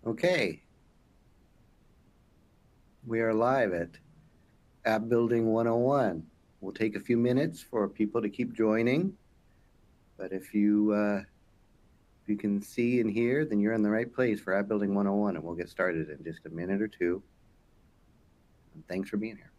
Okay, we are live at App Building 101. We'll take a few minutes for people to keep joining, but if you can see and hear, then you're in the right place for App Building 101, and we'll get started in just a minute or two. And thanks for being here.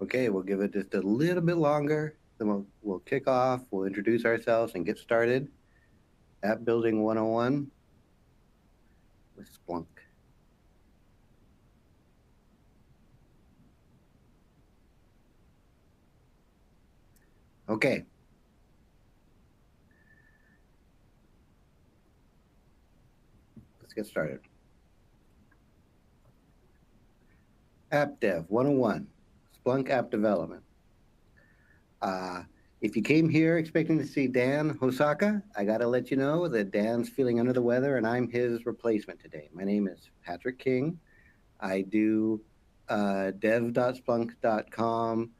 Okay, we'll give it just a little bit longer, then we'll kick off, we'll introduce ourselves and get started. App Building 101 with Splunk. Okay. Let's get started. App Dev 101, Splunk App Development. If you came here expecting to see Dan Hosaka, I got to let you know that Dan's feeling under the weather and I'm his replacement today. My name is Patrick King. I do dev.splunk.com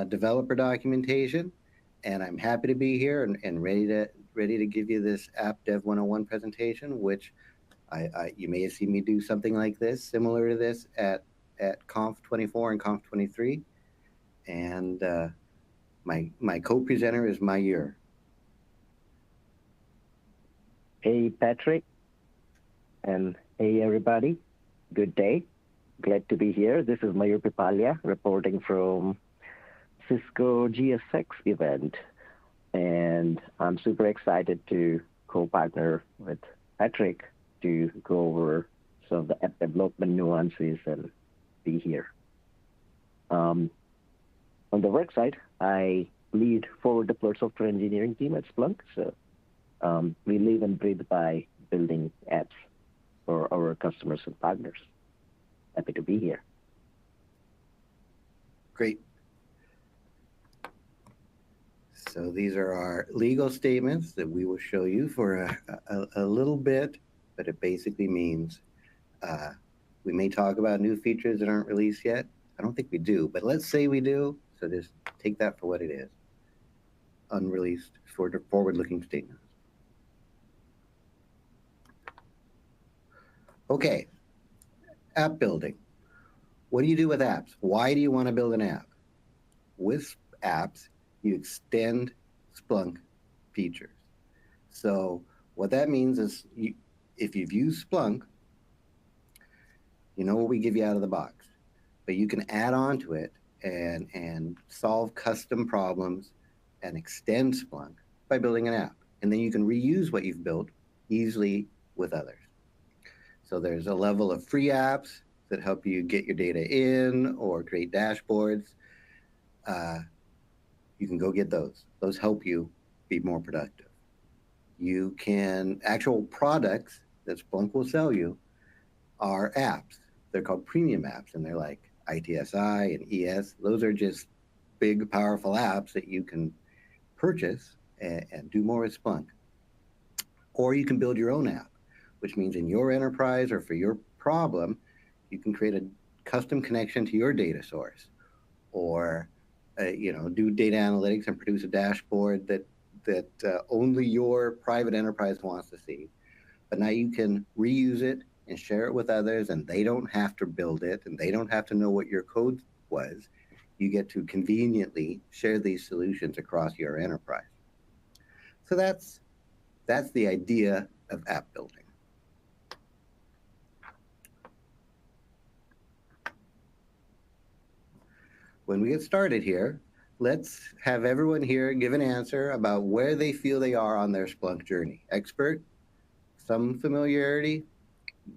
developer documentation, and I'm happy to be here and ready to give you this App Dev 101 presentation, which you may have seen me do something like this, similar to this at Conf 24 and Conf 23. And my co-presenter is Mayur. Hey, Patrick, and hey, everybody. Good day. Glad to be here. This is Mayur Pipalia reporting from Cisco GSX event, and I'm super excited to co-partner with Patrick to go over some of the app development nuances and be here. On the work side, I lead forward deployed software engineering team at Splunk. So we live and breathe by building apps for our customers and partners. Happy to be here. Great. So these are our legal statements that we will show you for a little bit, but it basically means we may talk about new features that aren't released yet. I don't think we do, but let's say we do. So just take that for what it is. Unreleased forward-looking statements. Okay, app building. What do you do with apps? Why do you want to build an app? With apps, you extend Splunk features. So what that means is if you've used Splunk, you know what we give you out of the box, but you can add on to it and solve custom problems and extend Splunk by building an app. And then you can reuse what you've built easily with others. So there's a level of free apps that help you get your data in or create dashboards. You can go get those. Those help you be more productive. You can, actual products that Splunk will sell you are apps. They're called premium apps, and they're like ITSI and ES. Those are just big, powerful apps that you can purchase and do more with Splunk. Or you can build your own app, which means in your enterprise or for your problem, you can create a custom connection to your data source, or do data analytics and produce a dashboard that only your private enterprise wants to see. But now you can reuse it and share it with others, and they don't have to build it and they don't have to know what your code was. You get to conveniently share these solutions across your enterprise. So that's the idea of app building. When we get started here, let's have everyone here give an answer about where they feel they are on their Splunk journey. Expert, some familiarity,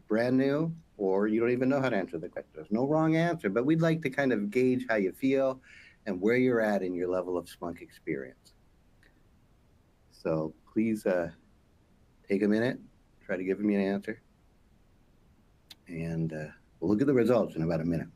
brand new, or you don't even know how to answer the question. There's no wrong answer, but we'd like to kind of gauge how you feel and where you're at in your level of Splunk experience. So please take a minute, try to give me an answer, and we'll look at the results in about a minute.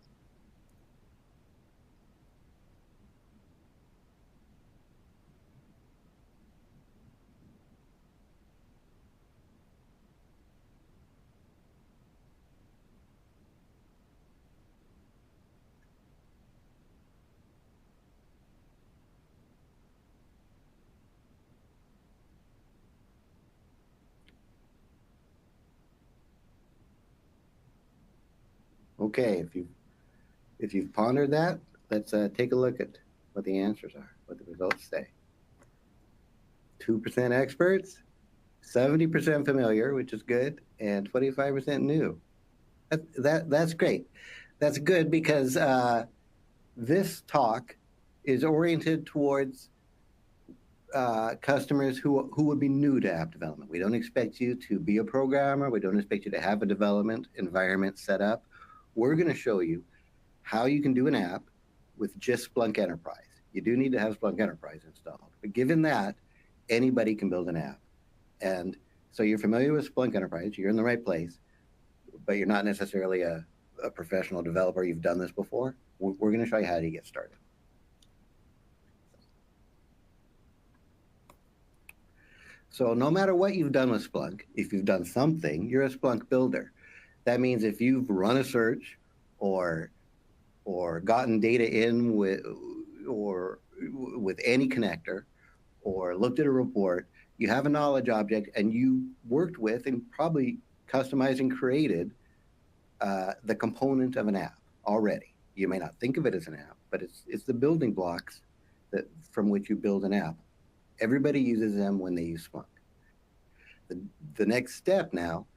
Okay, if you've pondered that, let's take a look at what the answers are, what the results say. 2% experts, 70% familiar, which is good, and 25% new. That's great. That's good because this talk is oriented towards customers who would be new to app development. We don't expect you to be a programmer. We don't expect you to have a development environment set up. We're going to show you how you can do an app with just Splunk Enterprise. You do need to have Splunk Enterprise installed. But given that, anybody can build an app. And so you're familiar with Splunk Enterprise. You're in the right place, but you're not necessarily a professional developer. You've done this before. We're going to show you how to get started. So no matter what you've done with Splunk, if you've done something, you're a Splunk builder. That means if you've run a search or gotten data in with any connector or looked at a report, you have a knowledge object and you worked with and probably customized and created the component of an app already. You may not think of it as an app, but it's the building blocks from which you build an app. Everybody uses them when they use Splunk. The next step now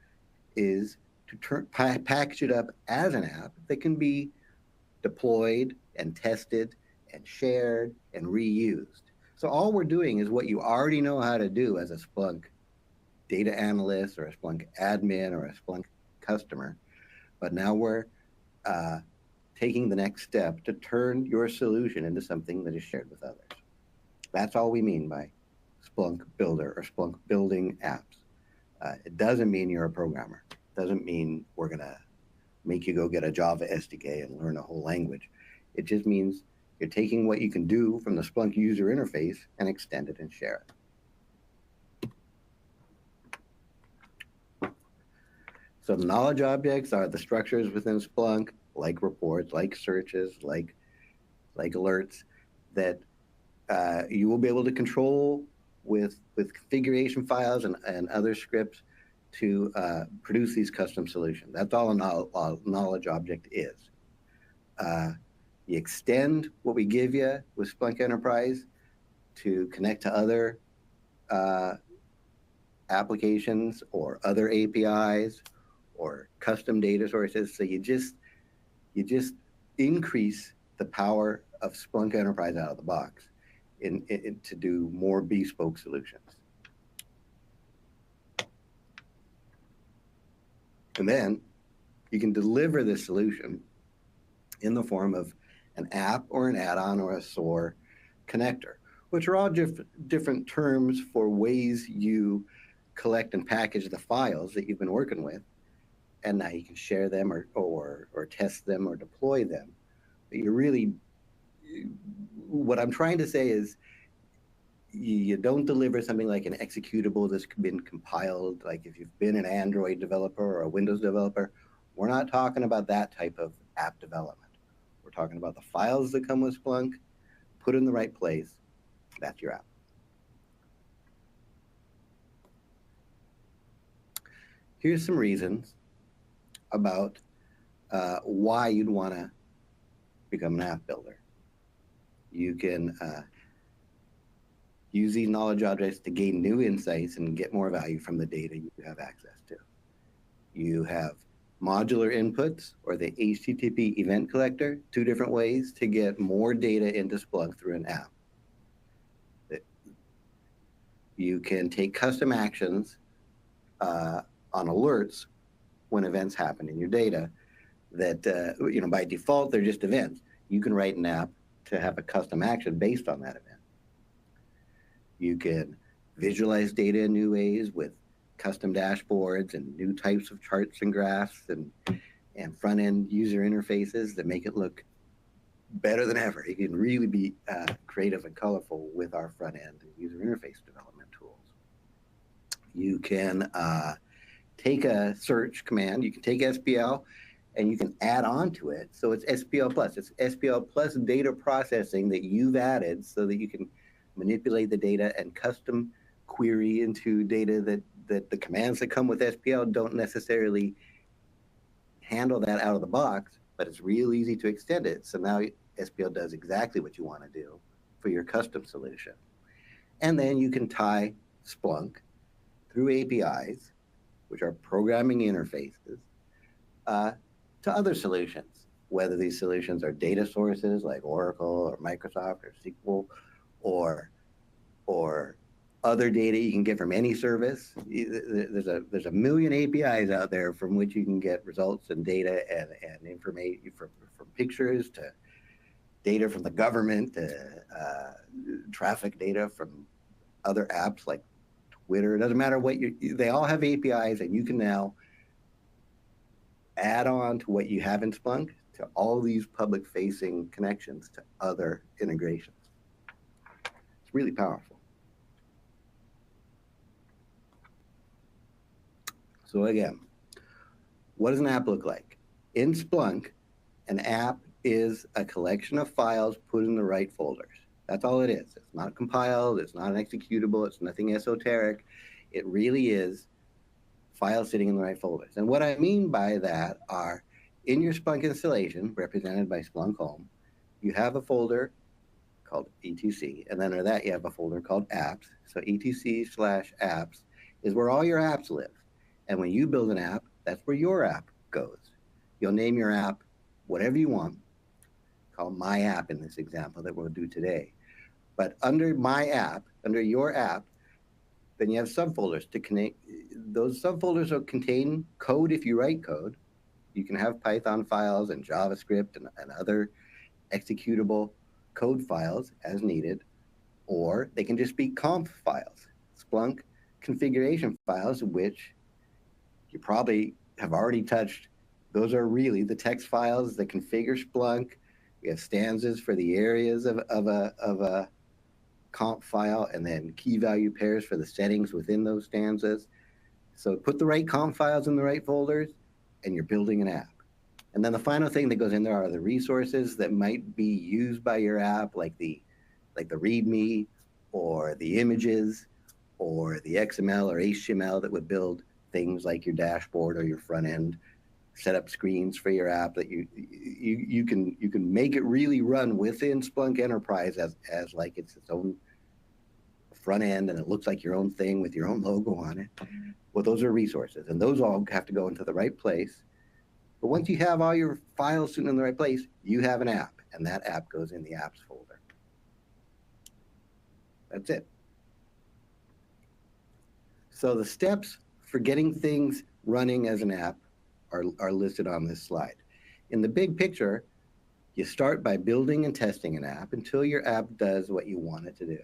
is to package it up as an app that can be deployed and tested and shared and reused. So all we're doing is what you already know how to do as a Splunk data analyst or a Splunk admin or a Splunk customer. But now we're taking the next step to turn your solution into something that is shared with others. That's all we mean by Splunk Builder or Splunk building apps. It doesn't mean you're a programmer. It doesn't mean we're going to make you go get a Java SDK and learn a whole language. It just means you're taking what you can do from the Splunk user interface and extend it and share it. So the knowledge objects are the structures within Splunk, like reports, like searches, like alerts, that you will be able to control with configuration files and other scripts to produce these custom solutions. That's all a knowledge object is. You extend what we give you with Splunk Enterprise to connect to other applications or other APIs or custom data sources. So you just increase the power of Splunk Enterprise out of the box to do more bespoke solutions. And then you can deliver this solution in the form of an app or an add-on or a SOAR connector, which are all different terms for ways you collect and package the files that you've been working with. And now you can share them or test them or deploy them. But what I'm trying to say is you don't deliver something like an executable that's been compiled. Like if you've been an Android developer or a Windows developer, we're not talking about that type of app development. We're talking about the files that come with Splunk, put in the right place. That's your app. Here's some reasons about why you'd want to become an app builder. You can use these knowledge objects to gain new insights and get more value from the data you have access to. You have modular inputs or the HTTP event collector, two different ways to get more data into Splunk through an app. You can take custom actions on alerts when events happen in your data that, by default, they're just events. You can write an app to have a custom action based on that event. You can visualize data in new ways with custom dashboards and new types of charts and graphs and front-end user interfaces that make it look better than ever. You can really be creative and colorful with our front-end and user interface development tools. You can take a search command, you can take SPL, and you can add on to it. So it's SPL plus. It's SPL plus data processing that you've added so that you can manipulate the data and custom query into data that the commands that come with SPL don't necessarily handle that out of the box, but it's real easy to extend it. So now SPL does exactly what you want to do for your custom solution. And then you can tie Splunk through APIs, which are programming interfaces, to other solutions, whether these solutions are data sources like Oracle or Microsoft or SQL, or other data you can get from any service. There's a million APIs out there from which you can get results and data and information from pictures to data from the government to traffic data from other apps like Twitter. It doesn't matter what they all have APIs, and you can now add on to what you have in Splunk to all these public-facing connections to other integrations. It's really powerful. So again, what does an app look like? In Splunk, an app is a collection of files put in the right folders. That's all it is. It's not compiled. It's not an executable. It's nothing esoteric. It really is files sitting in the right folders. And what I mean by that are in your Splunk installation, represented by Splunk Home, you have a folder called etc, and then under that you have a folder called apps. So etc/apps is where all your apps live. And when you build an app, that's where your app goes. You'll name your app whatever you want, call my app in this example that we'll do today. But under my app, under your app, then you have subfolders to connect. Those subfolders will contain code if you write code. You can have Python files and JavaScript and other executable code files as needed, or they can just be conf files, Splunk configuration files, which you probably have already touched. Those are really the text files that configure Splunk. We have stanzas for the areas of a comp file, and then key value pairs for the settings within those stanzas. So put the right comp files in the right folders, and you're building an app. And then the final thing that goes in there are the resources that might be used by your app, like the README or the images or the XML or HTML that would build things like your dashboard or your front end setup screens for your app that you can make it really run within Splunk Enterprise as like it's its own front end, and it looks like your own thing with your own logo on it. Well, those are resources, and those all have to go into the right place. But once you have all your files sitting in the right place, you have an app, and that app goes in the apps folder. That's it. So the steps for getting things running as an app are listed on this slide. In the big picture, you start by building and testing an app until your app does what you want it to do.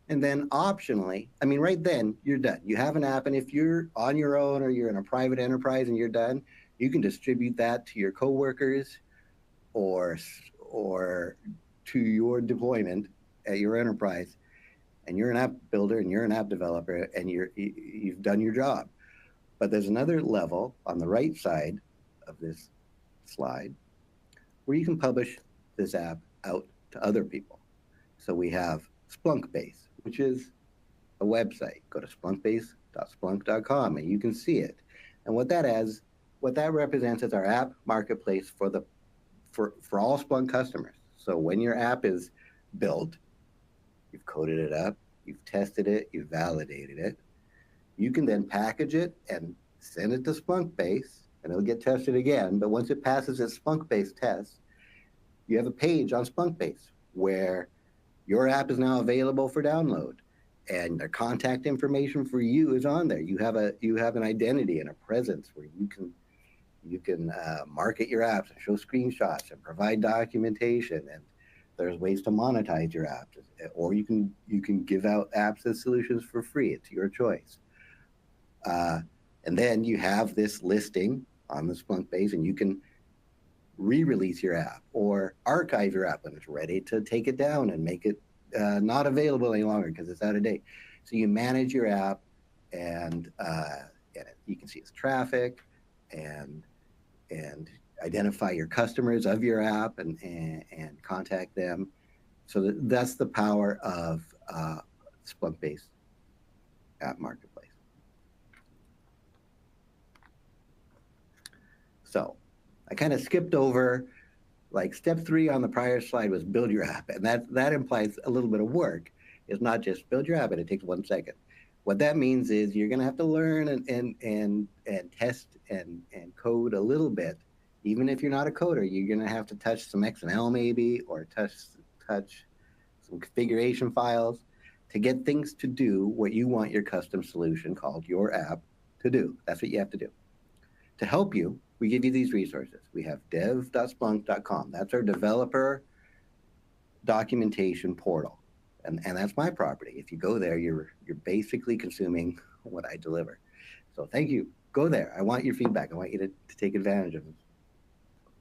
And then optionally, right then, you're done. You have an app, and if you're on your own or you're in a private enterprise and you're done, you can distribute that to your coworkers or to your deployment at your enterprise. And you're an app builder and you're an app developer, and you've done your job. But there's another level on the right side of this slide where you can publish this app out to other people. So we have Splunkbase, which is a website. Go to splunkbase.splunk.com and you can see it. And what that what that represents is our app marketplace for all Splunk customers. So when your app is built, you've coded it up, you've tested it, you've validated it, you can then package it and send it to Splunk base, and it'll get tested again. But once it passes its Splunk base test, you have a page on Splunk base where your app is now available for download, and the contact information for you is on there. You have an identity and a presence where you can market your apps and show screenshots and provide documentation, and there's ways to monetize your apps, or you can give out apps as solutions for free. It's your choice. And then you have this listing on the Splunk base, and you can re-release your app or archive your app when it's ready to take it down and make it not available any longer because it's out of date. So you manage your app, and you can see its traffic and identify your customers of your app and contact them. So that's the power of Splunk-based app marketplace. So I kind of skipped over, like, step 3 on the prior slide was build your app, and that implies a little bit of work. It's not just build your app and it takes 1 second. What that means is you're going to have to learn and test and code a little bit. Even if you're not a coder, you're going to have to touch some XML maybe, or touch some configuration files to get things to do what you want your custom solution called your app to do. That's what you have to do. To help you, we give you these resources. We have dev.splunk.com. That's our developer documentation portal. And that's my property. If you go there, you're basically consuming what I deliver. So thank you. Go there. I want your feedback. I want you to take advantage of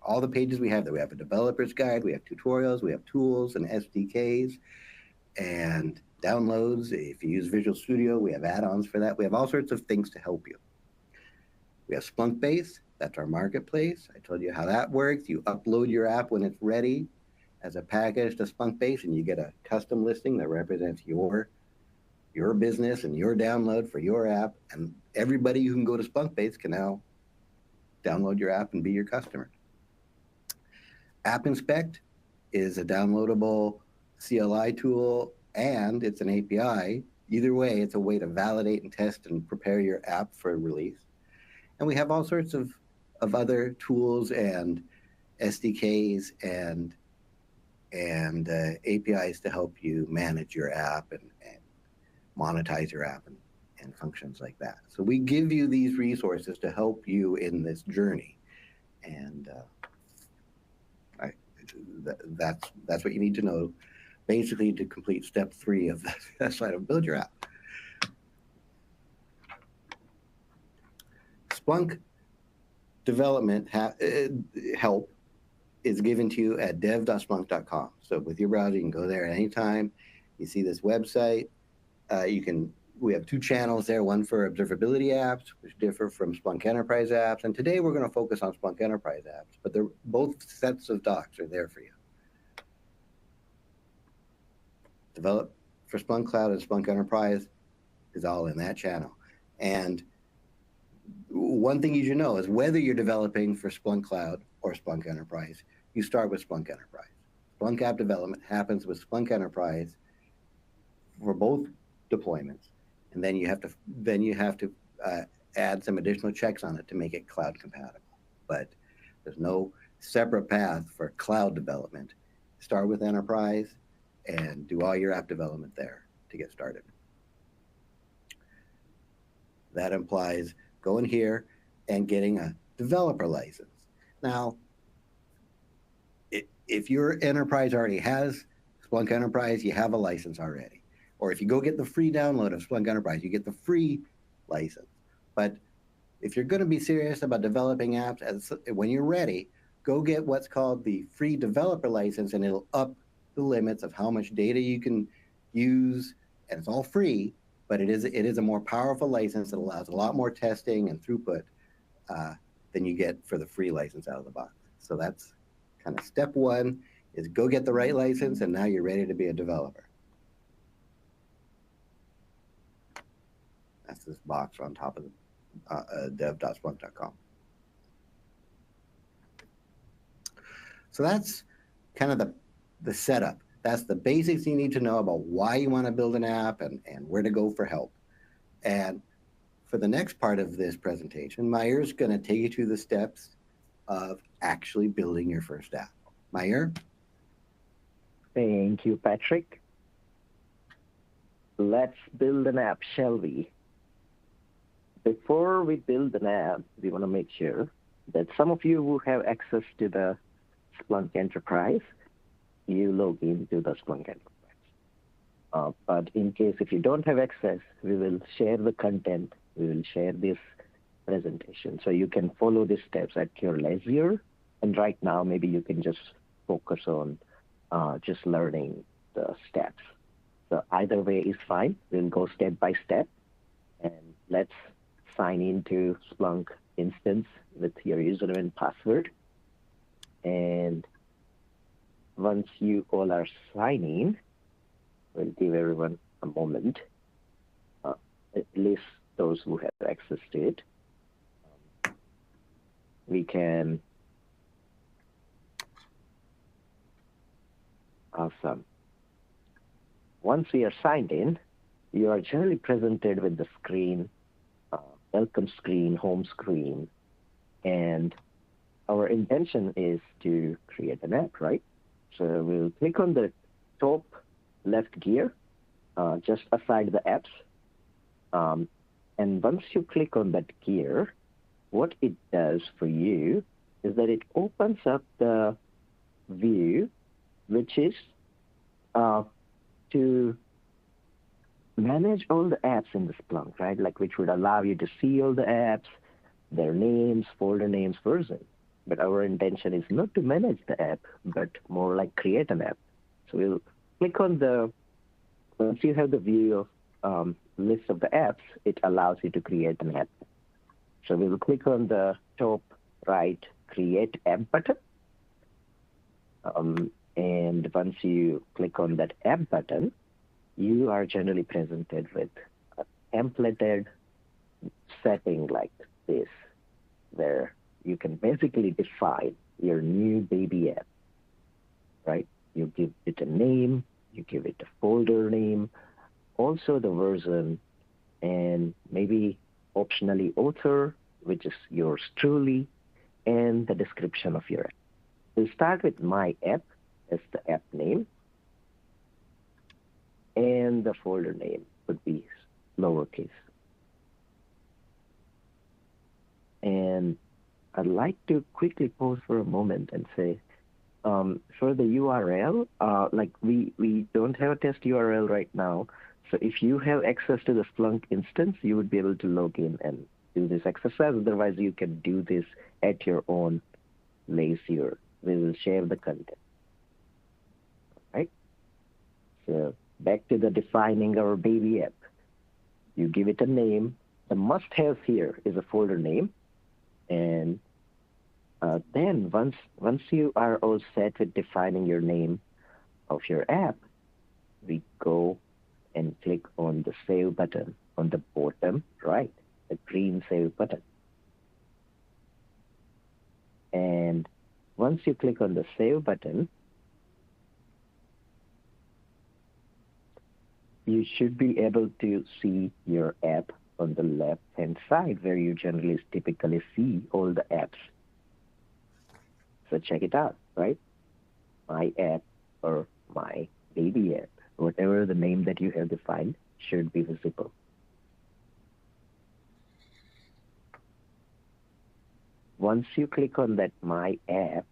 all the pages we have there. We have a developer's guide. We have tutorials. We have tools and SDKs and downloads. If you use Visual Studio, we have add-ons for that. We have all sorts of things to help you. We have Splunk Base. That's our marketplace. I told you how that works. You upload your app when it's ready as a package to Splunk Base, and you get a custom listing that represents your business and your download for your app. And everybody who can go to Splunk Base can now download your app and be your customer. App Inspect is a downloadable CLI tool, and it's an API. Either way, it's a way to validate and test and prepare your app for release. And we have all sorts of other tools and SDKs and APIs to help you manage your app and monetize your app and functions like that. So we give you these resources to help you in this journey. And that's what you need to know, basically, to complete step 3 of that slide of build your app. Splunk development help is given to you at dev.splunk.com. So with your browser, you can go there at any time. You see this website. We have 2 channels there, one for observability apps, which differ from Splunk Enterprise apps. And today we're going to focus on Splunk Enterprise apps, but both sets of docs are there for you. Develop for Splunk Cloud and Splunk Enterprise is all in that channel. And one thing you should know is whether you're developing for Splunk Cloud or Splunk Enterprise, you start with Splunk Enterprise. Splunk app development happens with Splunk Enterprise for both deployments, and then you have to add some additional checks on it to make it cloud compatible. But there's no separate path for cloud development. Start with Enterprise and do all your app development there to get started. That implies going here and getting a developer license. Now, if your enterprise already has Splunk Enterprise, you have a license already. Or if you go get the free download of Splunk Enterprise, you get the free license. But if you're going to be serious about developing apps, when you're ready, go get what's called the free developer license, and it'll up the limits of how much data you can use, and it's all free. But it is a more powerful license that allows a lot more testing and throughput than you get for the free license out of the box. So that's kind of step 1, is go get the right license, and now you're ready to be a developer. That's this box on top of dev.splunk.com. So that's kind of the setup. That's the basics you need to know about why you want to build an app and where to go for help. And for the next part of this presentation, Mayur's going to take you through the steps of actually building your first app. Mayur? Thank you, Patrick. Let's build an app, shall we? Before we build an app, we want to make sure that some of you who have access to the Splunk Enterprise, you log into the Splunk Enterprise. But in case if you don't have access, we will share the content. We will share this presentation. So you can follow the steps at your leisure. And right now, maybe you can just focus on just learning the steps. So either way is fine. We'll go step by step. And let's sign into Splunk instance with your username and password. And once you all are signing, we'll give everyone a moment, at least those who have access to it. We can, awesome. Once we are signed in, you are generally presented with the screen, welcome screen, home screen, and our intention is to create an app, right? So we'll click on the top left gear, just aside the apps. And once you click on that gear, what it does for you is that it opens up the view, which is to manage all the apps in the Splunk, right? Like which would allow you to see all the apps, their names, folder names, version. But our intention is not to manage the app, but more like create an app. So we'll click on once you have the view of list of the apps, it allows you to create an app. So we'll click on the top right Create App button. And once you click on that app button, you are generally presented with a templated setting like this, where you can basically define your new baby app, right? You give it a name, you give it a folder name, also the version, and maybe optionally author, which is yours truly, and the description of your app. We'll start with my app as the app name, and the folder name would be lowercase. And I'd like to quickly pause for a moment and say, for the URL, like we don't have a test URL right now. So if you have access to the Splunk instance, you would be able to log in and do this exercise. Otherwise, you can do this at your own leisure. We will share the content. Right? So back to the defining our baby app. You give it a name. The must-have here is a folder name. And then once you are all set with defining your name of your app, we go and click on the Save button on the bottom right, the green Save button. And once you click on the Save button, you should be able to see your app on the left-hand side, where you generally typically see all the apps. So check it out, right? My app or my baby app, whatever the name that you have defined, should be visible. Once you click on that My App,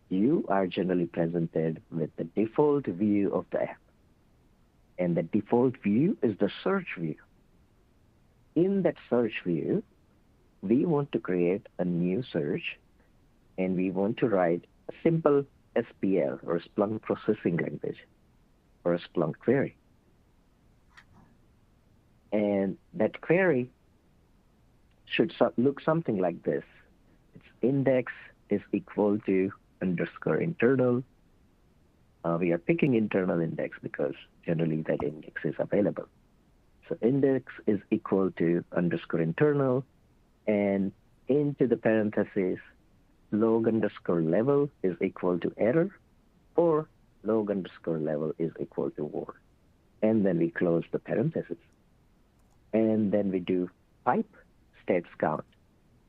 you are generally presented with the default view of the app. And the default view is the search view. In that search view, we want to create a new search, and we want to write a simple SPL, or Splunk Processing Language, or a Splunk query. And that query should look something like this. Its index is equal to _internal. We are picking internal index because generally that index is available. So index is equal to _internal, and into the parentheses, log underscore level is equal to error, or log underscore level is equal to war. And then we close the parentheses. And then we do pipe steps count.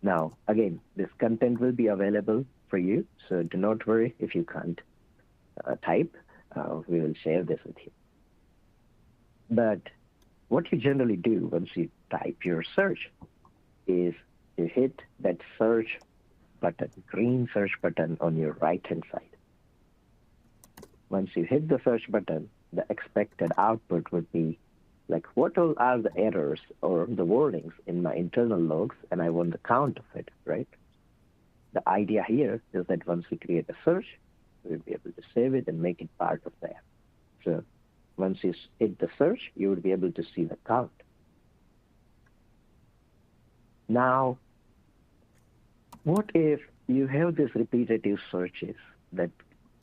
Now, again, this content will be available for you, so do not worry if you can't type. We will share this with you. But what you generally do once you type your search is you hit that search button, green search button on your right-hand side. Once you hit the search button, the expected output would be like, what all are the errors or the warnings in my internal logs, and I want the count of it, right? The idea here is that once we create a search, we'll be able to save it and make it part of the app. So once you hit the search, you will be able to see the count. Now, what if you have these repetitive searches that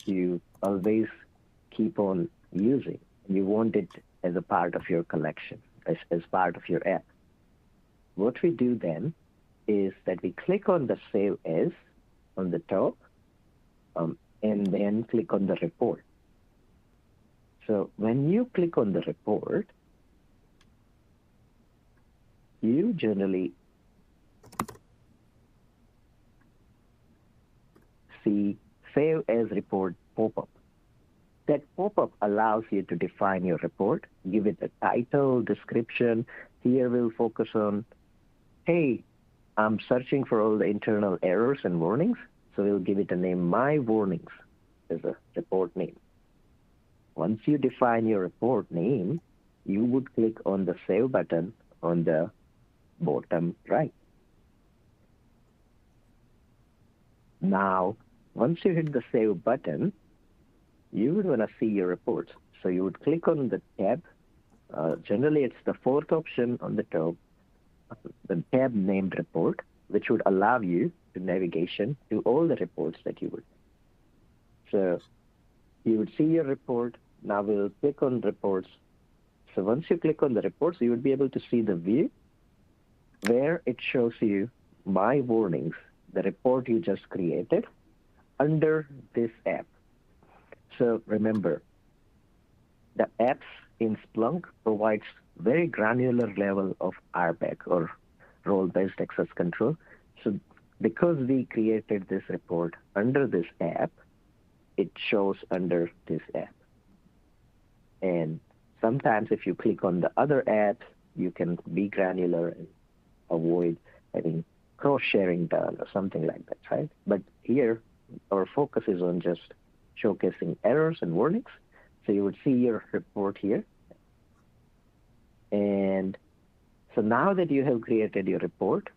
you always keep on using? You want it as a part of your collection, as part of your app. What we do then is that we click on the Save As on the top, and then click on the report. So when you click on the report, you generally see Save As Report pop-up. That pop-up allows you to define your report, give it a title, description. Here we'll focus on, hey, I'm searching for all the internal errors and warnings, so we'll give it a name, My Warnings, as a report name. Once you define your report name, you would click on the Save button on the bottom right. Now, once you hit the Save button, you would want to see your reports. So you would click on the tab. Generally, it's the fourth option on the top, the tab named Report, which would allow you to navigation to all the reports that you would. So you would see your report. Now we'll click on Reports. So once you click on the reports, you would be able to see the view where it shows you My Warnings, the report you just created, under this app. So remember, the apps in Splunk provides very granular level of RBAC, or role-based access control. So because we created this report under this app, it shows under this app. And sometimes if you click on the other app, you can be granular and avoid having cross-sharing done or something like that, right? But here, our focus is on just showcasing errors and warnings. So you would see your report here. And so now that you have created your report,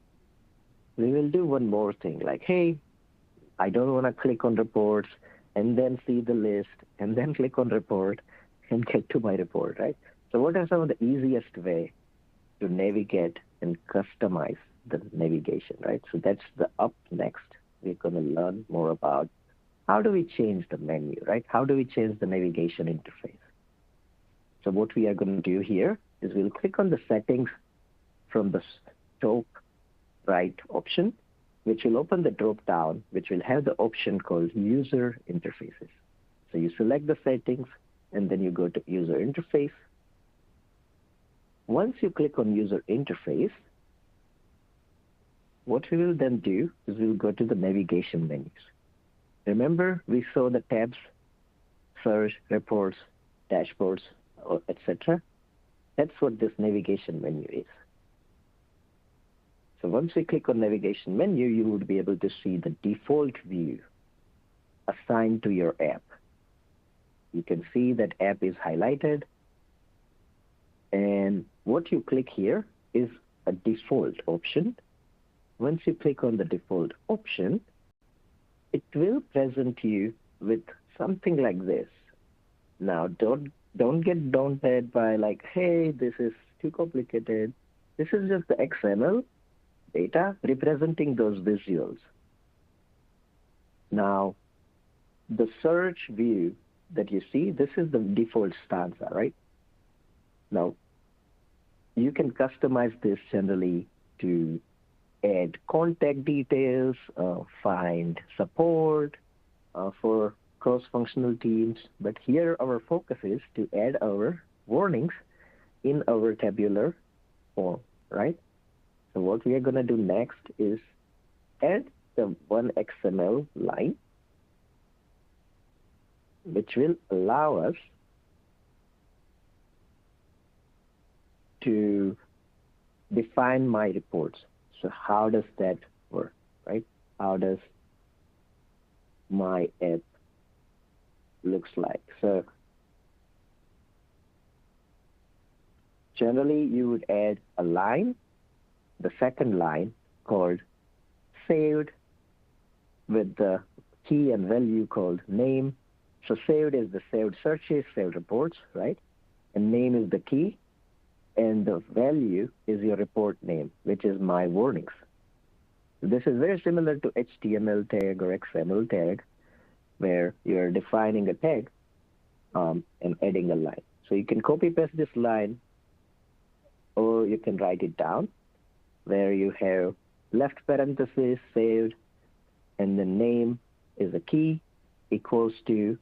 we will do one more thing, like, hey, I don't want to click on reports and then see the list and then click on report and get to my report, right? So what are some of the easiest way to navigate and customize the navigation, right? So that's the up next. We're going to learn more about how do we change the menu, right? How do we change the navigation interface? So what we are going to do here is we'll click on the settings from the top right option, which will open the drop down, which will have the option called user interfaces. So you select the settings and then you go to user interface. Once you click on user interface, what we will then do is we'll go to the navigation menus. Remember, we saw the tabs, search, reports, dashboards, etc. That's what this navigation menu is. So once we click on navigation menu, you would be able to see the default view assigned to your app. You can see that app is highlighted. And what you click here is a default option. Once you click on the default option, it will present you with something like this. Now, don't get daunted by like, hey, this is too complicated. This is just the XML data representing those visuals. Now, the search view that you see, this is the default stanza, right? Now, you can customize this generally to add contact details, find support for cross-functional teams. But here our focus is to add our warnings in our tabular form, right? So what we are going to do next is add the one XML line, which will allow us to define my reports. So how does that work, right? How does my app looks like? So generally you would add a line, the second line called saved with the key and value called name. So saved is the saved searches, saved reports, right? And name is the key, and the value is your report name, which is my warnings. This is very similar to HTML tag or XML tag, where you're defining a tag and adding a line. So you can copy paste this line, or you can write it down, where you have left parenthesis saved, and the name is a key equals to,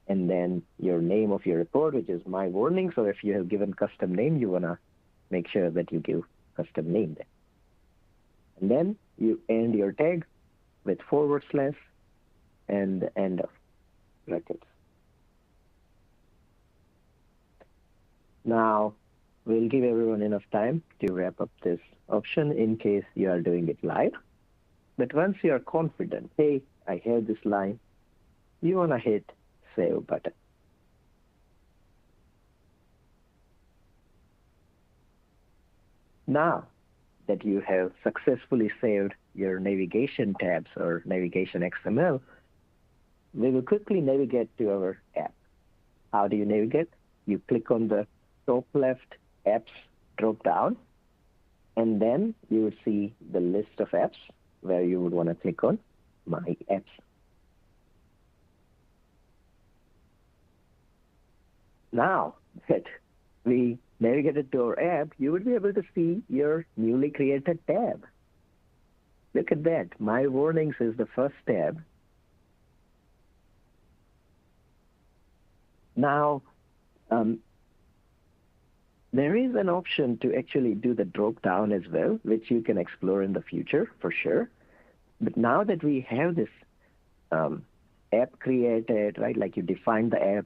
and then your name of your report, which is my warning. So if you have given custom name, you want to make sure that you give custom name there. And then you end your tag with / and the end of brackets. Now, we'll give everyone enough time to wrap up this option in case you are doing it live. But once you are confident, hey, I have this line, you want to hit Save button. Now that you have successfully saved your navigation tabs or navigation XML, we will quickly navigate to our app. How do you navigate? You click on the top left apps drop down, and then you would see the list of apps where you would want to click on My Apps. Now that we navigated to our app, you would be able to see your newly created tab. Look at that. My Warnings is the first tab. Now, there is an option to actually do the drop down as well, which you can explore in the future for sure. But now that we have this app created, right, like you defined the app,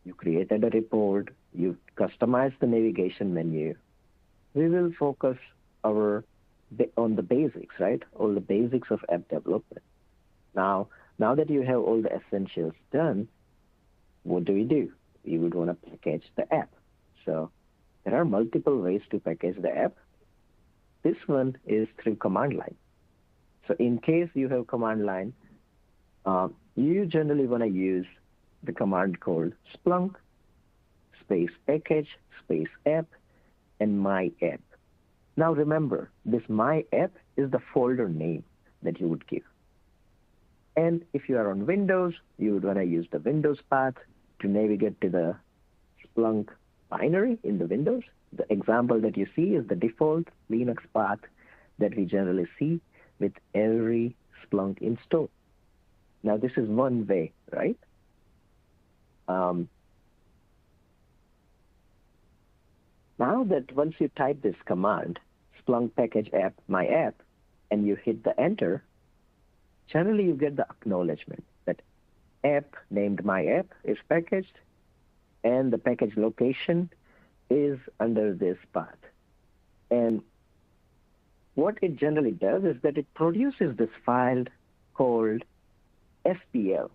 you created a report, you customized the navigation menu, we will focus on the basics, right? All the basics of app development. Now that you have all the essentials done, what do? We would want to package the app. So there are multiple ways to package the app. This one is through command line. So in case you have command line, you generally want to use the command called Splunk space package space app and my app. Now remember, this my app is the folder name that you would give. And if you are on Windows, you would want to use the Windows path to navigate to the Splunk binary in the Windows. The example that you see is the default Linux path that we generally see with every Splunk install. Now this is one way, right? Now that once you type this command, Splunk package app, my app, and you hit the enter, generally you get the acknowledgement that app named my app is packaged and the package location is under this path. And what it generally does is that it produces this file called SPL.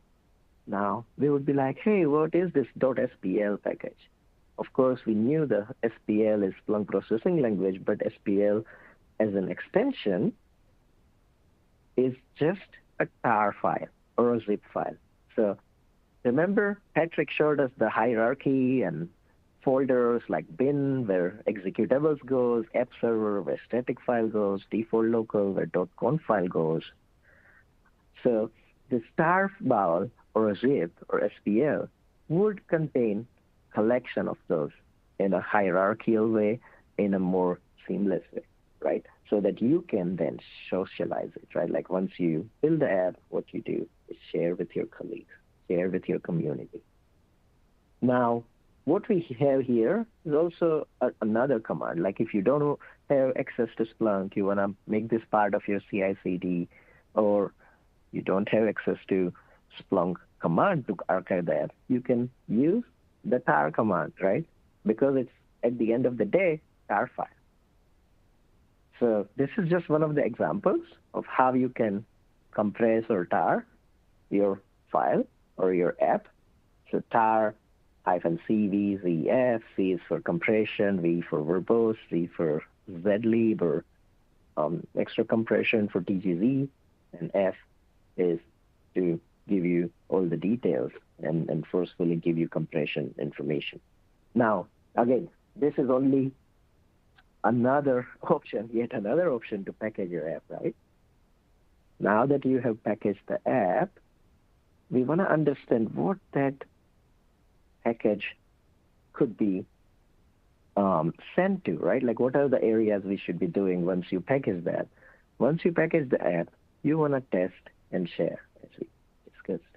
Now, we would be like, hey, what is this .spl package? Of course, we knew the SPL is Splunk processing language, but SPL as an extension is just a tar file or a zip file. So remember, Patrick showed us the hierarchy and folders like bin, where executables goes, app server, where static file goes, default local, where .conf file goes. So the tar file or a zip or SPL would contain collection of those in a hierarchical way, in a more seamless way. right? So that you can then socialize it, right? Like once you build the app, what you do is share with your colleagues, share with your community. Now, what we have here is also another command. Like if you don't have access to Splunk, you want to make this part of your CI/CD, or you don't have access to Splunk command to archive the app, you can use the tar command, right? Because it's at the end of the day, tar file. So this is just one of the examples of how you can compress or tar your file or your app. So tar -cv zf, C is for compression, V for verbose, Z for zlib or extra compression for tgz, and F is to give you all the details and forcefully give you compression information. Now, again, this is only another option, yet another option to package your app, right? Now that you have packaged the app, we want to understand what that package could be sent to, right? Like what are the areas we should be doing once you package that? Once you package the app, you want to test and share, as we discussed.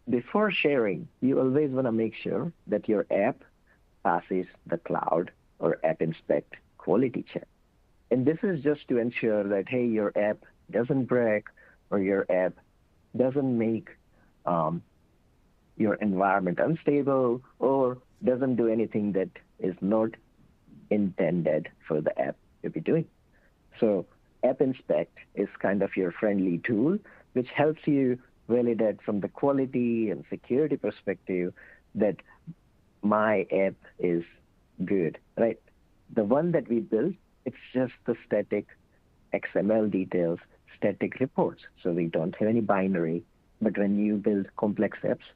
Before sharing, you always want to make sure that your app passes the cloud or app inspect quality check. And this is just to ensure that, hey, your app doesn't break or your app doesn't make your environment unstable or doesn't do anything that is not intended for the app to be doing. So App Inspect is kind of your friendly tool, which helps you validate from the quality and security perspective that my app is good, right? The one that we built, it's just the static XML details, static reports. So we don't have any binary. But when you build complex apps,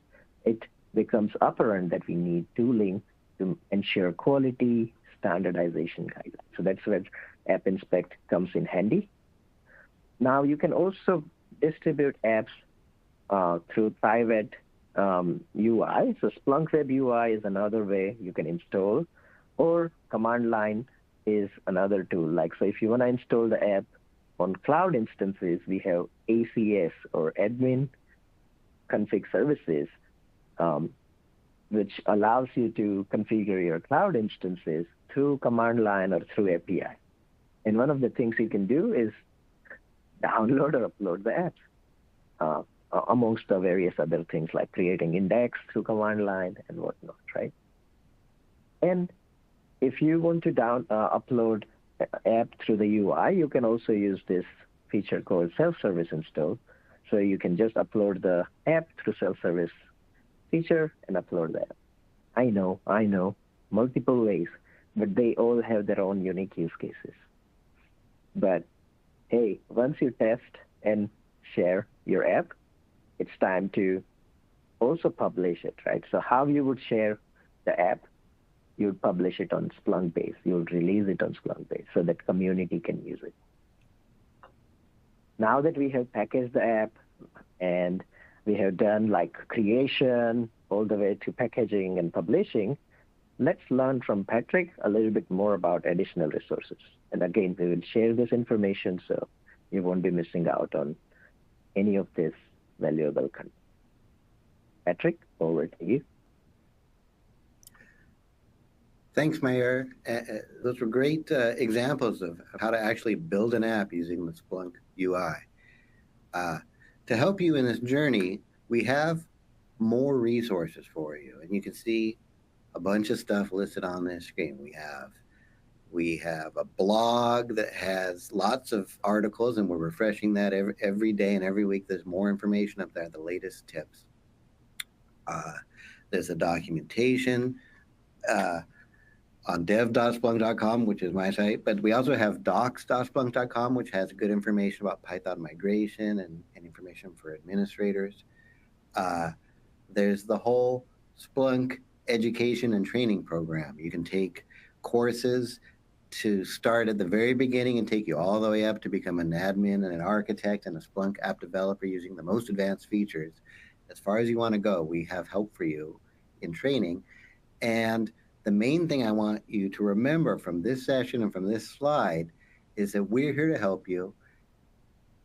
it becomes apparent that we need tooling to ensure quality, standardization guidelines. So that's where App Inspect comes in handy. Now you can also distribute apps through private UI. So Splunk Web UI is another way you can install, or command line is another tool. Like, so if you want to install the app on cloud instances, we have ACS or admin config services, which allows you to configure your cloud instances through command line or through API. And one of the things you can do is download or upload the apps, amongst the various other things like creating index through command line and whatnot, right? And if you want to upload app through the UI, you can also use this feature called self-service install. So you can just upload the app through self-service feature and upload the app. I know, multiple ways, but they all have their own unique use cases. But hey, once you test and share your app, it's time to also publish it, right? So how you would share the app, you would publish it on Splunk base. You would release it on Splunk base so that community can use it. Now that we have packaged the app and we have done like creation all the way to packaging and publishing, let's learn from Patrick a little bit more about additional resources. And again, we will share this information so you won't be missing out on any of this valuable content. Patrick, over to you. Thanks, Mayor. Those were great examples of how to actually build an app using the Splunk UI. To help you in this journey, we have more resources for you, and you can see a bunch of stuff listed on this screen. We have a blog that has lots of articles, and we're refreshing that every day and every week. There's more information up there, the latest tips. There's a documentation on dev.splunk.com, which is my site, but we also have docs.splunk.com, which has good information about Python migration and information for administrators. There's the whole Splunk education and training program. You can take courses to start at the very beginning and take you all the way up to become an admin and an architect and a Splunk app developer using the most advanced features. As far as you want to go, we have help for you in training. And The main thing I want you to remember from this session and from this slide is that we're here to help you.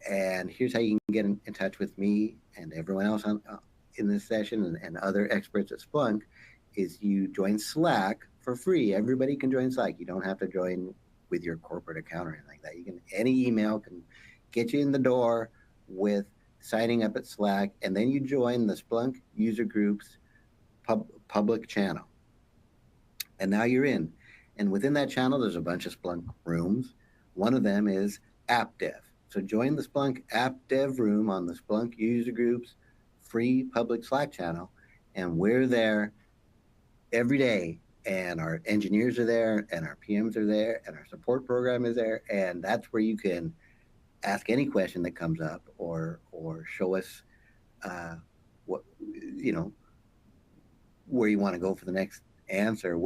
And here's how you can get in touch with me and everyone else in this session and other experts at Splunk is you join Slack for free. Everybody can join Slack. You don't have to join with your corporate account or anything like that. You can any email can get you in the door with signing up at Slack, and then you join the Splunk user groups public channel. And now you're in. And within that channel, there's a bunch of Splunk rooms. One of them is App Dev. So join the Splunk App Dev room on the Splunk user groups free public Slack channel, and we're there every day. And our engineers are there, and our PMs are there, and our support program is there, and that's where you can ask any question that comes up, or show us what where you want to go for the next answer.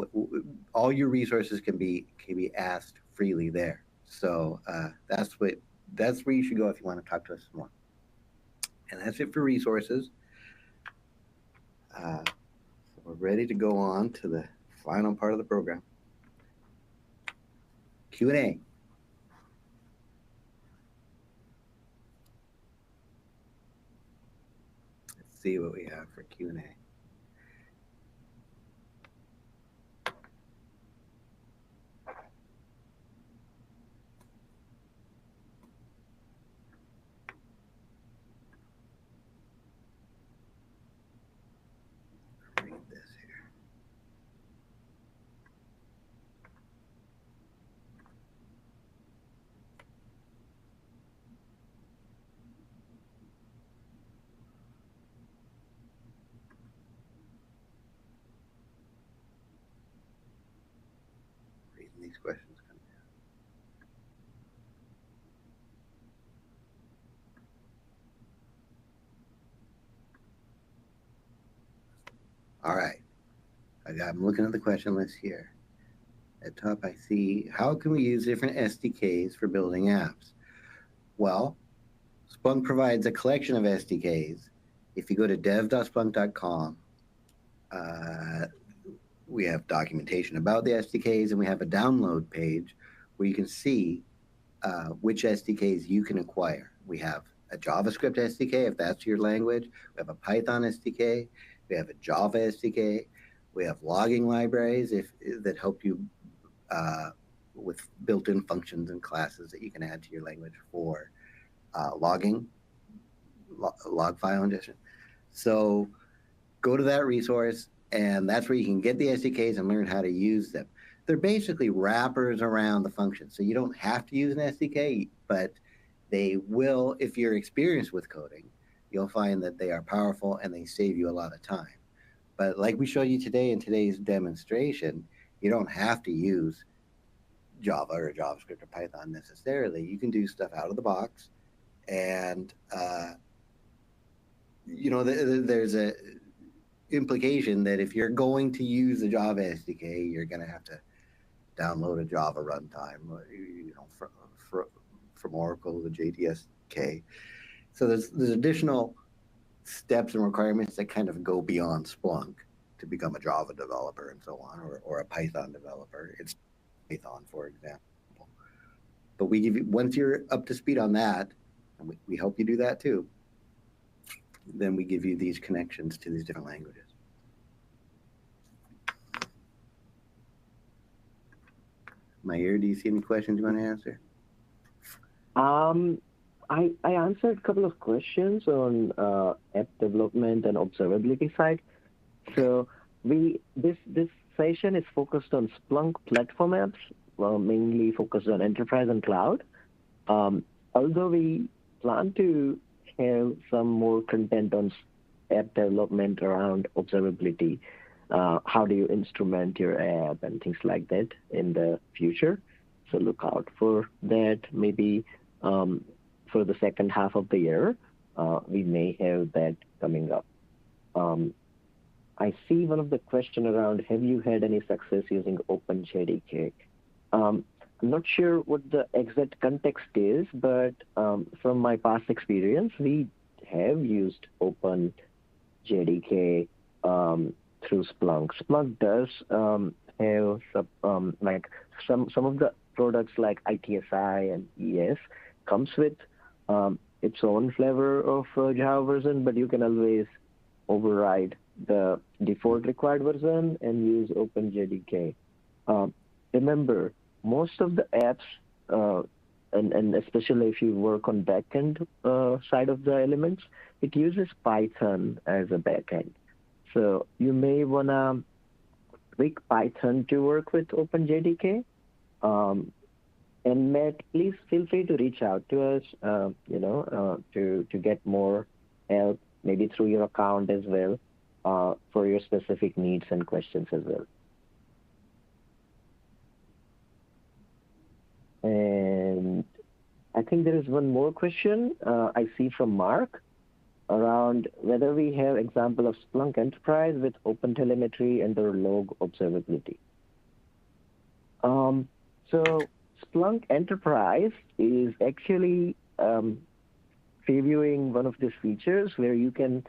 All your resources can be asked freely there. So that's where you should go if you want to talk to us more. And that's it for resources. So we're ready to go on to the final part of the program. Q&A. Let's see what we have for Q&A. Read this here. Reading these questions. All right. I'm looking at the question list here. At top, I see, how can we use different SDKs for building apps? Well, Splunk provides a collection of SDKs. If you go to dev.splunk.com, we have documentation about the SDKs, and we have a download page where you can see which SDKs you can acquire. We have a JavaScript SDK, if that's your language. We have a Python SDK. We have a Java SDK. We have logging libraries that help you with built-in functions and classes that you can add to your language for logging, log file ingestion. So go to that resource, and that's where you can get the SDKs and learn how to use them. They're basically wrappers around the function. So you don't have to use an SDK, but they will, if you're experienced with coding, you'll find that they are powerful and they save you a lot of time. But like we showed you today in today's demonstration, you don't have to use Java or JavaScript or Python necessarily. You can do stuff out of the box. And, there's a implication that if you're going to use the Java SDK, you're going to have to download a Java runtime, from Oracle, the JDSK. So there's additional steps and requirements that kind of go beyond Splunk to become a Java developer and so on, or a Python developer. It's Python, for example. But we give you, once you're up to speed on that, and we help you do that too, then we give you these connections to these different languages. Mayur, do you see any questions you want to answer? I answered a couple of questions on app development and observability side. So this session is focused on Splunk platform apps, mainly focused on enterprise and cloud. Although we plan to have some more content on app development around observability, how do you instrument your app and things like that in the future. So look out for that. Maybe for the second half of the year, we may have that coming up. I see one of the question around, have you had any success using OpenJDK? I'm not sure what the exact context is, but from my past experience, we have used OpenJDK through Splunk. Splunk does have like some of the products like ITSI and ES comes with its own flavor of Java version, but you can always override the default required version and use OpenJDK. Um, Remember, most of the apps, uh, and especially if you work on backend side of the elements, it uses Python as a backend. So you may wanna tweak Python to work with OpenJDK. Um, and Matt, please feel free to reach out to us, to get more help, maybe through your account as well, for your specific needs and questions as well. And I think there is one more question I see from Mark around whether we have example of Splunk Enterprise with OpenTelemetry and their log observability. Um, so Splunk Enterprise is actually previewing one of these features where you can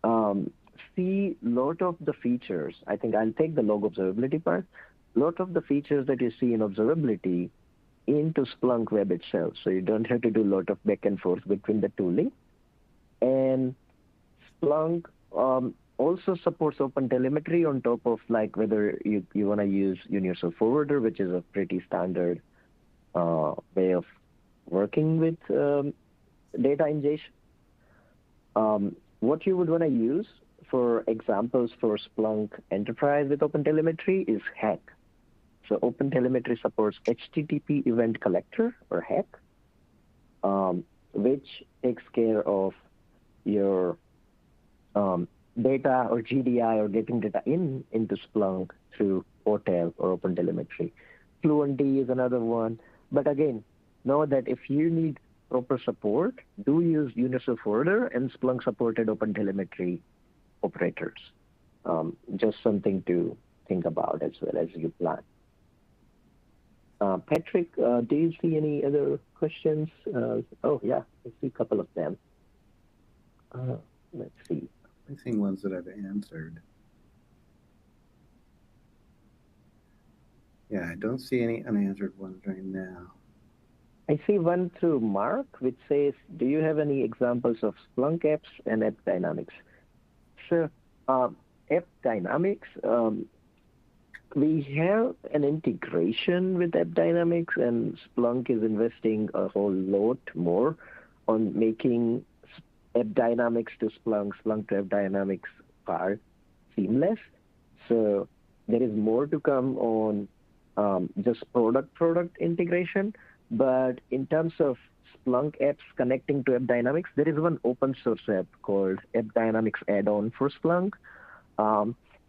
um, see lot of the features. I think I'll take the log observability part. Lot of the features that you see in observability into Splunk web itself. So you don't have to do a lot of back and forth between the tooling. And Splunk also supports OpenTelemetry on top of like whether you want to use Universal Forwarder, which is a pretty standard way of working with data ingestion. What you would want to use for examples for Splunk Enterprise with OpenTelemetry is Hack. So OpenTelemetry supports HTTP Event Collector or Hack, which takes care of your data or GDI or getting data into Splunk through OTel or OpenTelemetry. Fluentd is another one. But again, know that if you need proper support, do use Universal Forwarder and Splunk supported OpenTelemetry operators. Just something to think about as well as you plan. Patrick, do you see any other questions? Oh, yeah, I see a couple of them. Let's see. I'm seeing ones that I've answered. Yeah, I don't see any unanswered ones right now. I see one through Mark, which says, do you have any examples of Splunk apps and app dynamics? Sure. App dynamics, we have an integration with App Dynamics, and Splunk is investing a whole lot more on making App Dynamics to Splunk, Splunk to App Dynamics part seamless. So there is more to come on just product integration. But in terms of Splunk apps connecting to App Dynamics, there is one open source app called App Dynamics add-on for Splunk.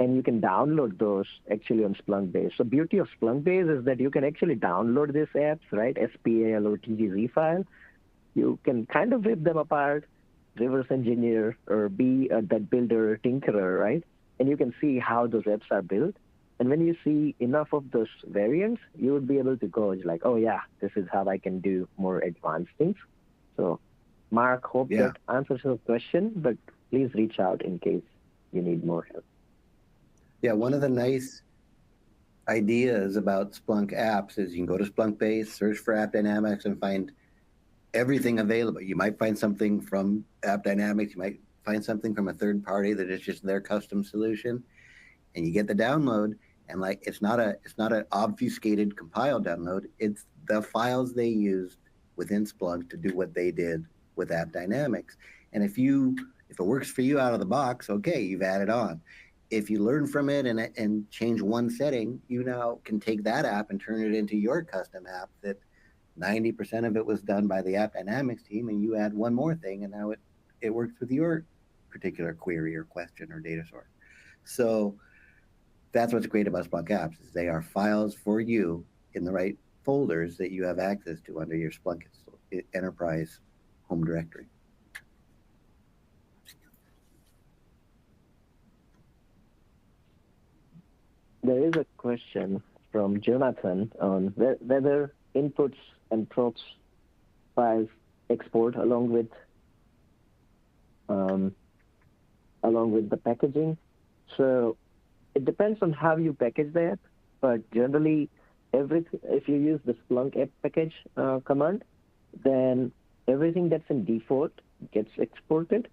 And you can download those actually on Splunk Base. So beauty of Splunk Base is that you can actually download these apps, right? SPL or TGZ file. You can kind of rip them apart, reverse engineer, or be that builder tinkerer, right? And you can see how those apps are built. And when you see enough of those variants, you would be able to go like, oh yeah, this is how I can do more advanced things. So Mark, hope that answers your question, but please reach out in case you need more help. Yeah, one of the nice ideas about Splunk apps is you can go to Splunk Base, search for App Dynamics, and find everything available. You might find something from App Dynamics, you might find something from a third party that is just their custom solution, and you get the download. And like it's not an obfuscated compiled download. It's the files they used within Splunk to do what they did with App Dynamics. And if it works for you out of the box, okay, you've added on. If you learn from it and change one setting, you now can take that app and turn it into your custom app that 90% of it was done by the App Dynamics team, and you add one more thing, and now it works with your particular query or question or data source. So that's what's great about Splunk apps is they are files for you in the right folders that you have access to under your Splunk enterprise home directory. There is a question from Jonathan on whether inputs and props files export along with the packaging. So It depends on how you package the app, but generally, everything if you use the Splunk app package command, then everything that's in default gets exported,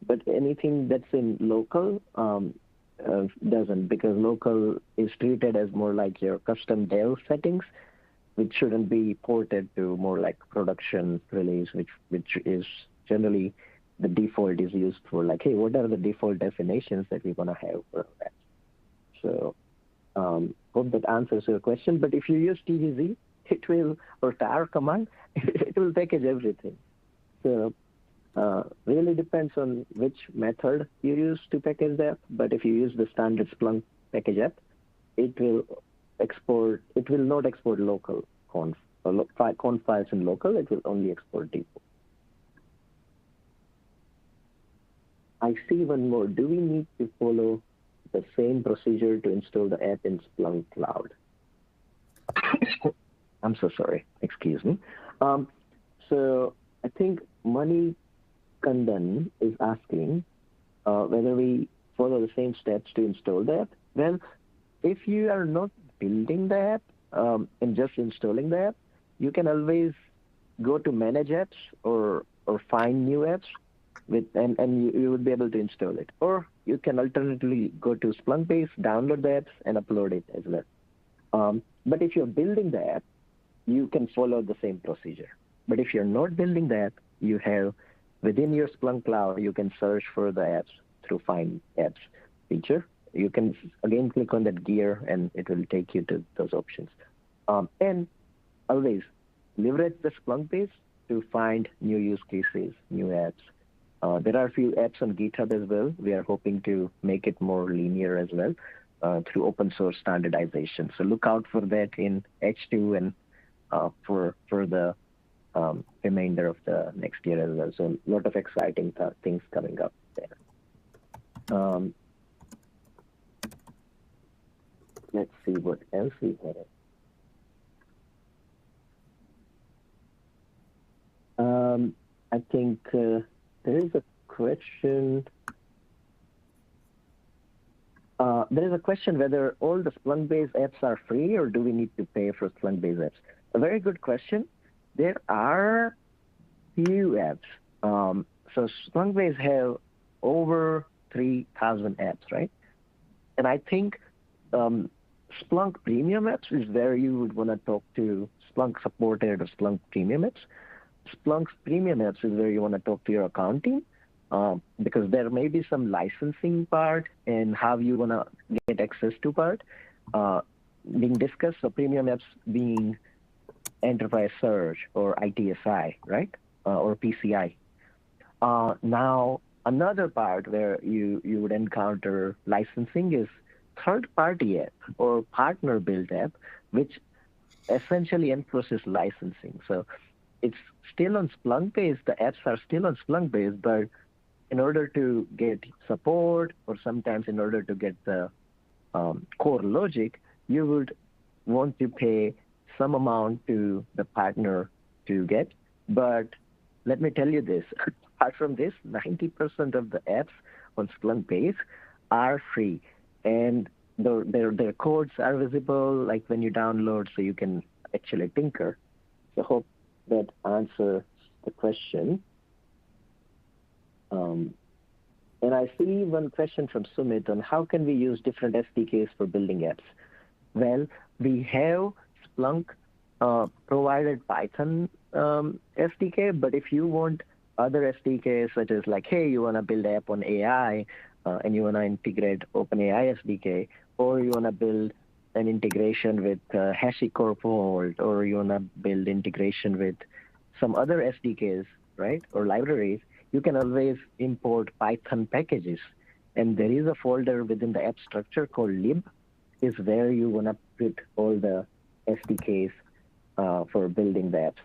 but anything that's in local doesn't, because local is treated as more like your custom dev settings, which shouldn't be ported to more like production release, which is generally the default is used for, like, hey, what are the default definitions that we're gonna have for that? So hope that answers your question. But if you use TGZ, it will, or tar command, it will package everything. So really depends on which method you use to package the app. But if you use the standard Splunk package app, it will export. It will not export local conf files in local. It will only export default. I see one more. Do we need to follow the same procedure to install the app in Splunk Cloud? I'm so sorry. Excuse me. So I think Mani Kandan is asking whether we follow the same steps to install the app. Well, if you are not building the app and just installing the app, you can always go to manage apps or find new apps and you would be able to install it. Or you can alternatively go to Splunk base, download the apps, and upload it as well. But if you're building the app, you can follow the same procedure. But if you're not building the app, you have within your Splunk Cloud, you can search for the apps through Find Apps feature. You can again click on that gear, and it will take you to those options. And always leverage the Splunk base to find new use cases, new apps. There are a few apps on GitHub as well. We are hoping to make it more linear as well through open source standardization. So look out for that in H2 and for the remainder of the next year as well. So a lot of exciting things coming up there. Let's see what else we have. I think there is a question. There is a question whether all the Splunk-based apps are free or do we need to pay for Splunk-based apps? A very good question. There are few apps. So Splunk-based have over 3,000 apps, right? And I think Splunk Premium apps is where you would want to talk to Splunk supported or Splunk Premium apps. Splunk's Premium apps is where you want to talk to your account team because there may be some licensing part and how you want to get access to part being discussed. So Premium apps being Enterprise Search or ITSI, right? Or PCI. Now, another part where you would encounter licensing is third-party app or partner-built app, which essentially enforces licensing. So it's still on Splunk base. The apps are still on Splunk base, but in order to get support or sometimes in order to get the core logic, you would want to pay some amount to the partner to get. But let me tell you this, apart from this, 90% of the apps on Splunk base are free. And their codes are visible, like when you download, so you can actually tinker. So hope that answers the question. And I see one question from Sumit on how can we use different SDKs for building apps. Well, we have Splunk provided Python SDK, but if you want other SDKs, such as like, hey, you want to build an app on AI and you want to integrate OpenAI SDK, or you want to build an integration with HashiCorp Vault, or you want to build integration with some other SDKs, right, or libraries, you can always import Python packages. And there is a folder within the app structure called lib, is where you want to put all the SDKs for building the apps.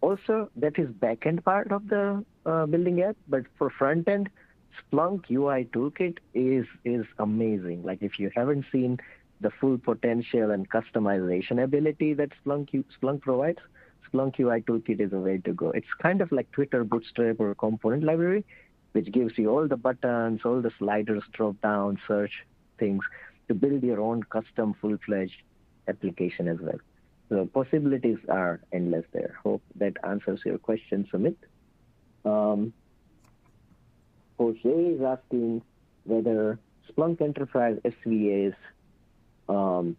Also, that is backend part of the building app, but for front end, Splunk UI Toolkit is amazing. Like if you haven't seen the full potential and customization ability that Splunk provides, Splunk UI Toolkit is a way to go. It's kind of like Twitter Bootstrap or component library, which gives you all the buttons, all the sliders, drop down, search things. to build your own custom full-fledged application as well. So possibilities are endless there. Hope that answers your question, Sumit. Um, Jose is asking whether Splunk Enterprise SVAs, um,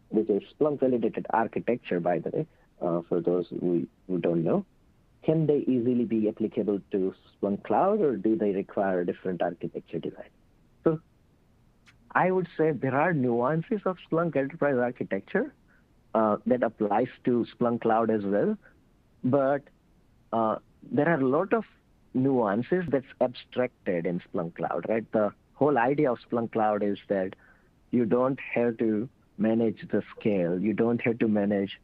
which is Splunk validated architecture, by the way, for those who don't know, can they easily be applicable to Splunk Cloud, or do they require a different architecture design? So I would say there are nuances of Splunk Enterprise architecture that applies to Splunk Cloud as well, but there are a lot of nuances that's abstracted in Splunk Cloud, right? The whole idea of Splunk Cloud is that you don't have to manage the scale, you don't have to manage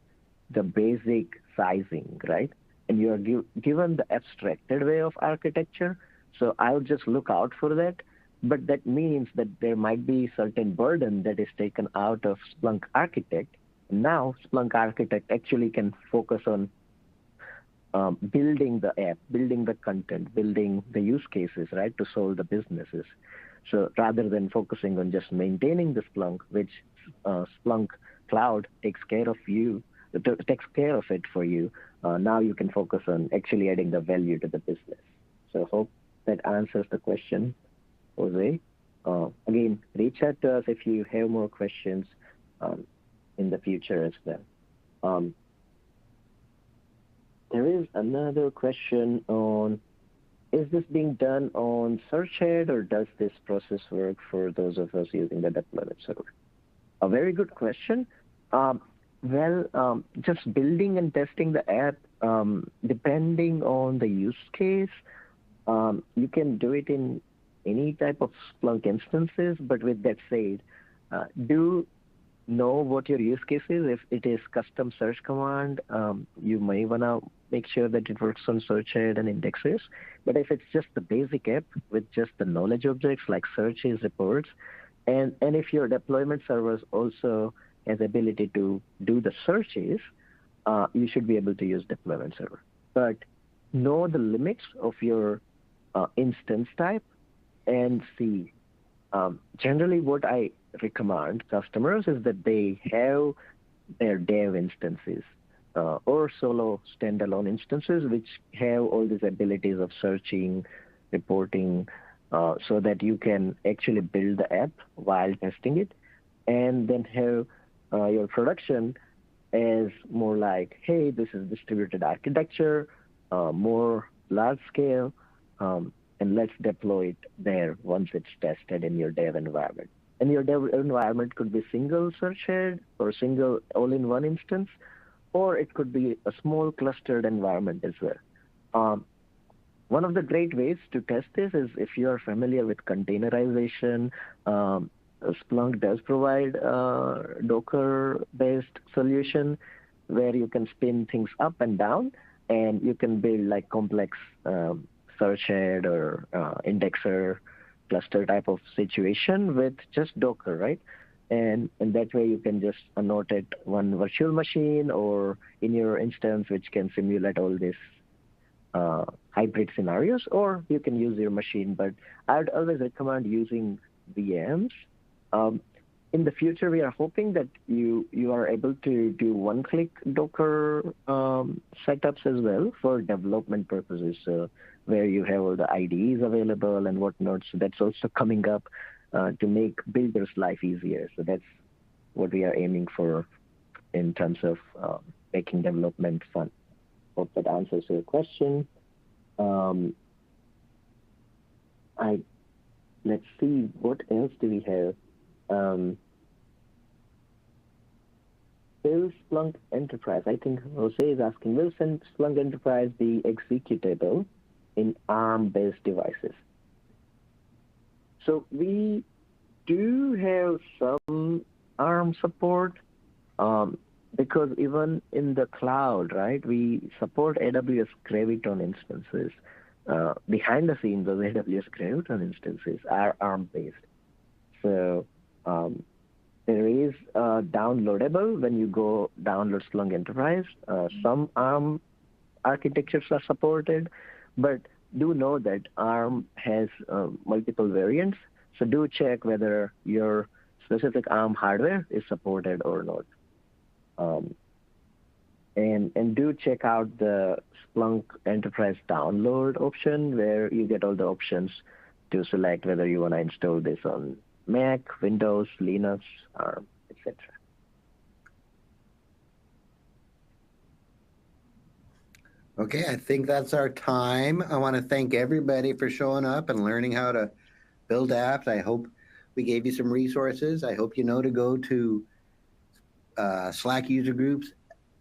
the basic sizing, right? And you are given the abstracted way of architecture. So I'll just look out for that. But that means that there might be certain burden that is taken out of Splunk Architect. Now Splunk Architect actually can focus on building the app, building the content, building the use cases, right, to solve the businesses. So rather than focusing on just maintaining the Splunk, which Splunk Cloud takes care of it for you. Now you can focus on actually adding the value to the business. So hope that answers the question, Jose. Again, reach out to us if you have more questions in the future as well. There is another question on, is this being done on Searchhead, or does this process work for those of us using the deployment server? A very good question. Just building and testing the app, depending on the use case, you can do it in any type of Splunk instances. But with that said, do know what your use case is. If it is custom search command, you may want to make sure that it works on Searchhead and indexes. But if it's just the basic app with just the knowledge objects like searches, reports, and if your deployment servers also has ability to do the searches, you should be able to use deployment server. But know the limits of your instance type and see. Generally, what I recommend customers is that they have their dev instances or solo standalone instances, which have all these abilities of searching, reporting, so that you can actually build the app while testing it, and then have your production as more like, hey, this is distributed architecture, more large scale, and let's deploy it there once it's tested in your dev environment. And your dev environment could be single search head or single all-in-one instance, or it could be a small clustered environment as well. One of the great ways to test this is if you are familiar with containerization. Splunk does provide a Docker-based solution where you can spin things up and down, and you can build like complex search head or indexer cluster type of situation with just Docker, right? And that way you can just annotate one virtual machine or in your instance, which can simulate all these hybrid scenarios, or you can use your machine. But I would always recommend using VMs. In the future, we are hoping that you are able to do one-click Docker setups as well for development purposes, where you have all the IDEs available and whatnot. So that's also coming up to make builders' life easier. So that's what we are aiming for in terms of making development fun. Hope that answers your question. Let's see, what else do we have? Will Splunk Enterprise, I think Jose is asking, will Splunk Enterprise be executable in ARM-based devices? So we do have some ARM support because even in the cloud, right, we support AWS Graviton instances. Behind the scenes, those AWS Graviton instances are ARM-based. So there is downloadable when you go download Splunk Enterprise. Some ARM architectures are supported, but do know that ARM has multiple variants. So do check whether your specific ARM hardware is supported or not. Um, and do check out the Splunk Enterprise download option where you get all the options to select whether you want to install this on Mac, Windows, Linux, ARM, etc. Okay, I think that's our time. I want to thank everybody for showing up and learning how to build apps. I hope we gave you some resources. I hope you know to go to Slack user groups,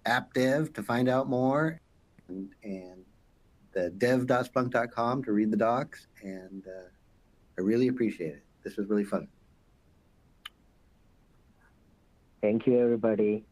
app dev to find out more, and the dev.splunk.com to read the docs. And I really appreciate it. This was really fun. Thank you, everybody.